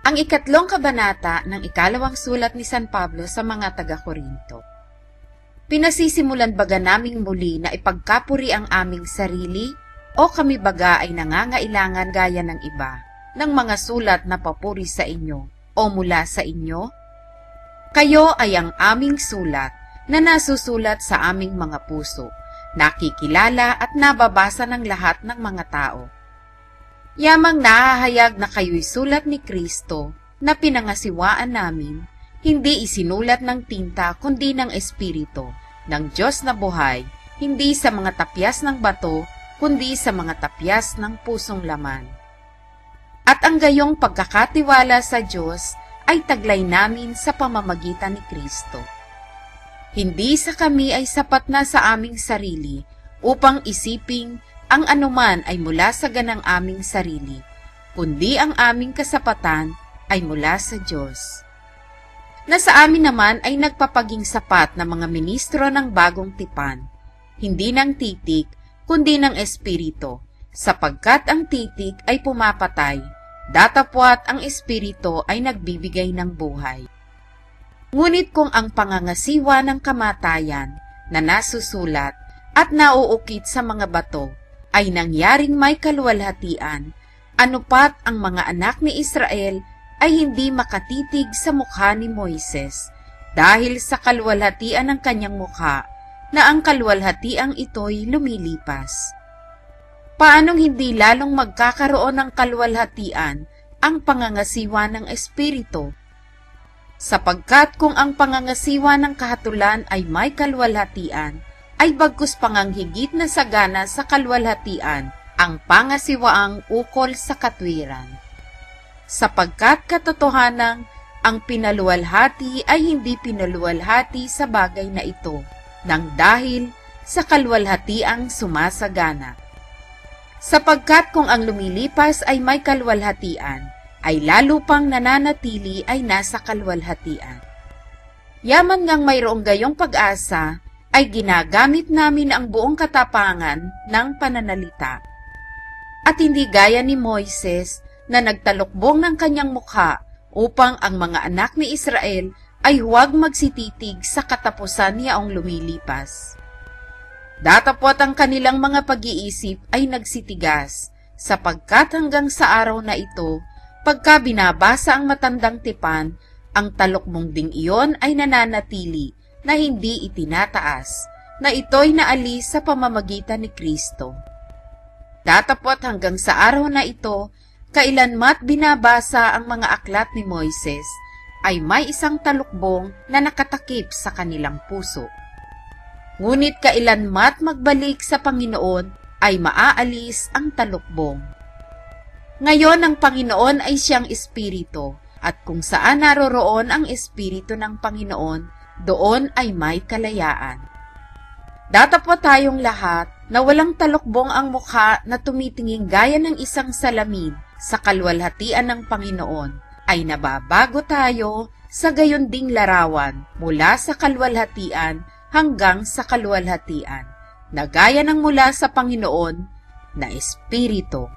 Ang ikatlong kabanata ng ikalawang sulat ni San Pablo sa mga taga-Korinto. Pinasisimulan baga naming muli na ipagkapuri ang aming sarili o kami baga ay nangangailangan gaya ng iba ng mga sulat na papuri sa inyo o mula sa inyo? Kayo ay ang aming sulat na nasusulat sa aming mga puso, nakikilala at nababasa ng lahat ng mga tao. Yamang nahahayag na kayo'y sulat ni Kristo na pinangasiwaan namin, hindi isinulat ng tinta kundi ng Espiritu, ng Diyos na buhay, hindi sa mga tapyas ng bato, kundi sa mga tapyas ng pusong laman. At ang gayong pagkakatiwala sa Diyos ay taglay namin sa pamamagitan ni Kristo. Hindi sa kami ay sapat na sa aming sarili upang isiping ang anuman ay mula sa ganang aming sarili, kundi ang aming kasapatan ay mula sa Diyos. Na sa amin naman ay nagpapaging sapat na mga ministro ng bagong tipan, hindi ng titik, kundi ng Espiritu, sapagkat ang titik ay pumapatay, datapwat ang Espiritu ay nagbibigay ng buhay. Ngunit kung ang pangangasiwa ng kamatayan na nasusulat at nauukit sa mga bato ay nangyaring may kaluwalhatian, anupat ang mga anak ni Israel ay hindi makatitig sa mukha ni Moises dahil sa kaluwalhatian ng kanyang mukha na ang kaluwalhatiang ito'y lumilipas. Paanong hindi lalong magkakaroon ng kaluwalhatian ang pangangasiwa ng Espiritu? Sapagkat kung ang pangangasiwa ng kahatulan ay may kaluwalhatian, ay bagkus panganghigit na sagana sa kaluwalhatian ang pangasiwaang ukol sa katwiran. Sapagkat katotohanang ang pinaluwalhati ay hindi pinaluwalhati sa bagay na ito, nang dahil sa kaluwalhatiang sumasagana. Sapagkat kung ang lumilipas ay may kaluwalhatian, ay lalo pang nananatili ay nasa kaluwalhatian. Yaman ngang mayroong gayong pag-asa, ay ginagamit namin ang buong katapangan ng pananalita. At hindi gaya ni Moises na nagtalukbong ng kanyang mukha upang ang mga anak ni Israel ay huwag magsititig sa katapusan niyaong lumilipas. Datapwat ang kanilang mga pag-iisip ay nagsitigas, sapagkat hanggang sa araw na ito, pagka binabasa ang matandang tipan, ang talukbong ding iyon ay nananatili na hindi itinataas, na ito'y naalis sa pamamagitan ni Kristo. Datapwat hanggang sa araw na ito, kailanmat binabasa ang mga aklat ni Moises, ay may isang talukbong na nakatakip sa kanilang puso. Ngunit kailanmat magbalik sa Panginoon, ay maaalis ang talukbong. Ngayon ang Panginoon ay siyang Espiritu, at kung saan naroroon ang Espiritu ng Panginoon, doon ay may kalayaan. Datapwat tayong lahat na walang talukbong ang mukha na tumitingin gaya ng isang salamin sa kaluwalhatian ng Panginoon, ay nababago tayo sa gayon ding larawan mula sa kaluwalhatian hanggang sa kaluwalhatian, na gaya ng mula sa Panginoon na Espiritu.